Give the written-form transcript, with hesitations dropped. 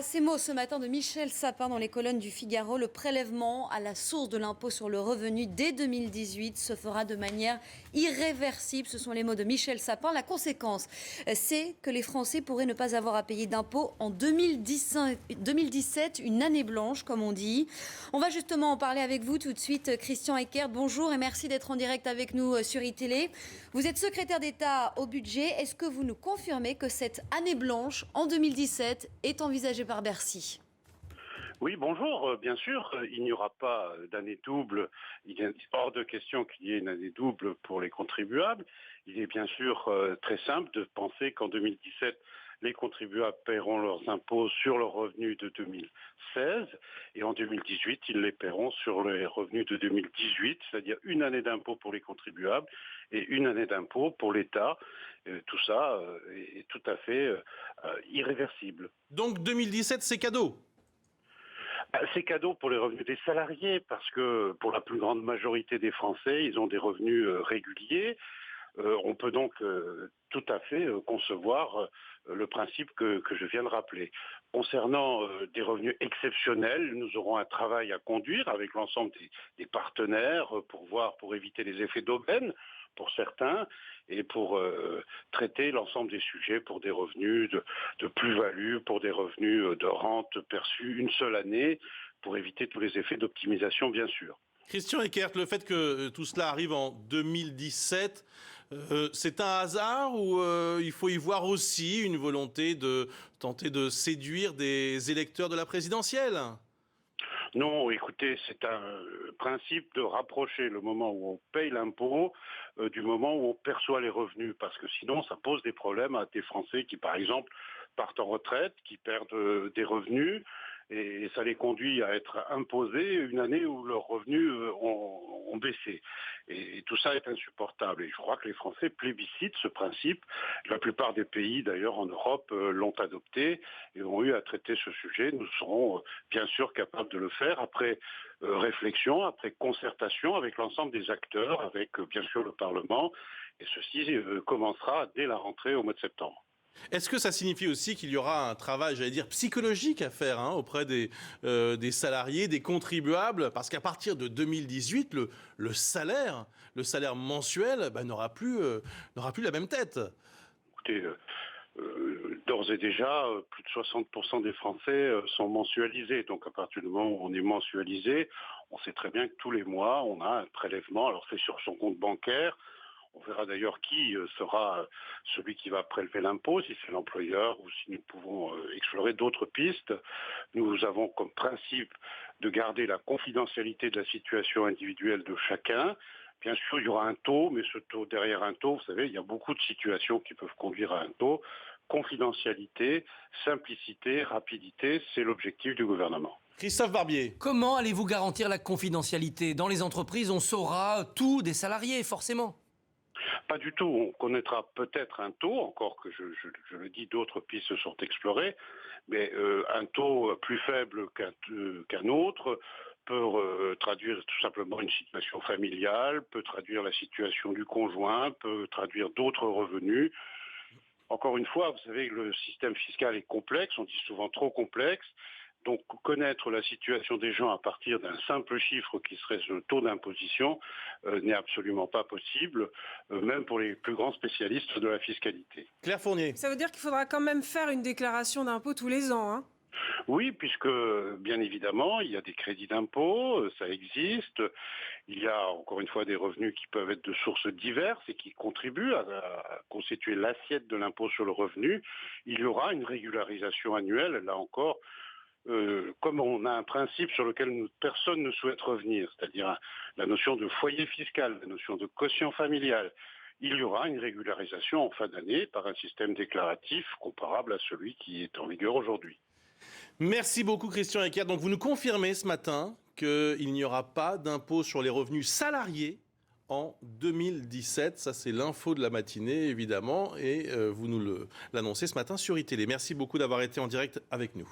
Ces mots ce matin de Michel Sapin dans les colonnes du Figaro. Le prélèvement à la source de l'impôt sur le revenu dès 2018 se fera de manière irréversible. Ce sont les mots de Michel Sapin. La conséquence, c'est que les Français pourraient ne pas avoir à payer d'impôts en 2017, une année blanche comme on dit. On va justement en parler avec vous tout de suite. Christian Eckert, bonjour et merci d'être en direct avec nous sur iTélé. Vous êtes secrétaire d'État au budget. Est-ce que vous nous confirmez que cette année blanche en 2017 est envisagée par Bercy? Oui, bonjour. Bien sûr, il n'y aura pas d'année double. Il est hors de question qu'il y ait une année double pour les contribuables. Il est bien sûr très simple de penser qu'en 2017, les contribuables paieront leurs impôts sur leurs revenus de 2016 et en 2018, ils les paieront sur les revenus de 2018, c'est-à-dire une année d'impôt pour les contribuables et une année d'impôt pour l'État. Tout ça est tout à fait irréversible. Donc 2017, c'est cadeau? C'est cadeau pour les revenus des salariés parce que pour la plus grande majorité des Français, ils ont des revenus réguliers. On peut donc tout à fait concevoir le principe que je viens de rappeler. Concernant des revenus exceptionnels, nous aurons un travail à conduire avec l'ensemble des partenaires pour éviter les effets d'aubaine pour certains et pour traiter l'ensemble des sujets pour des revenus de plus-value, pour des revenus de rente perçus une seule année, pour éviter tous les effets d'optimisation bien sûr. Christian Eckert, le fait que tout cela arrive en 2017, c'est un hasard ou il faut y voir aussi une volonté de tenter de séduire des électeurs de la présidentielle? Non, écoutez, c'est un principe de rapprocher le moment où on paye l'impôt du moment où on perçoit les revenus, parce que sinon ça pose des problèmes à des Français qui, par exemple, partent en retraite, qui perdent des revenus, et ça les conduit à être imposés une année où leurs revenus ont baissé. Et tout ça est insupportable. Et je crois que les Français plébiscitent ce principe. La plupart des pays, d'ailleurs, en Europe, l'ont adopté et ont eu à traiter ce sujet. Nous serons bien sûr capables de le faire après réflexion, après concertation avec l'ensemble des acteurs, avec bien sûr le Parlement. Et ceci commencera dès la rentrée au mois de septembre. Est-ce que ça signifie aussi qu'il y aura un travail, j'allais dire, psychologique à faire auprès des salariés, des contribuables? Parce qu'à partir de 2018, le salaire mensuel n'aura plus la même tête. Écoutez, d'ores et déjà, plus de 60% des Français sont mensualisés. Donc à partir du moment où on est mensualisé, on sait très bien que tous les mois, on a un prélèvement. Alors c'est sur son compte bancaire. On verra d'ailleurs qui sera celui qui va prélever l'impôt, si c'est l'employeur ou si nous pouvons explorer d'autres pistes. Nous avons comme principe de garder la confidentialité de la situation individuelle de chacun. Bien sûr, il y aura un taux, mais ce taux, derrière un taux, vous savez, il y a beaucoup de situations qui peuvent conduire à un taux. Confidentialité, simplicité, rapidité, c'est l'objectif du gouvernement. Christophe Barbier. Comment allez-vous garantir la confidentialité? Dans les entreprises, on saura tout des salariés, forcément. Pas du tout. On connaîtra peut-être un taux, encore que je le dis, d'autres pistes sont explorées, mais un taux plus faible qu'un autre peut traduire tout simplement une situation familiale, peut traduire la situation du conjoint, peut traduire d'autres revenus. Encore une fois, vous savez, le système fiscal est complexe, on dit souvent trop complexe. Donc connaître la situation des gens à partir d'un simple chiffre qui serait le taux d'imposition n'est absolument pas possible, même pour les plus grands spécialistes de la fiscalité. Claire Fournier. Ça veut dire qu'il faudra quand même faire une déclaration d'impôt tous les ans, hein? Oui, puisque bien évidemment, il y a des crédits d'impôt, ça existe. Il y a encore une fois des revenus qui peuvent être de sources diverses et qui contribuent à constituer l'assiette de l'impôt sur le revenu. Il y aura une régularisation annuelle, là encore. Comme on a un principe sur lequel personne ne souhaite revenir, c'est-à-dire la notion de foyer fiscal, la notion de quotient familial, il y aura une régularisation en fin d'année par un système déclaratif comparable à celui qui est en vigueur aujourd'hui. Merci beaucoup Christian Eckert. Donc vous nous confirmez ce matin qu'il n'y aura pas d'impôt sur les revenus salariés en 2017. Ça, c'est l'info de la matinée, évidemment. Et vous nous l'annoncez ce matin sur iTélé. Merci beaucoup d'avoir été en direct avec nous.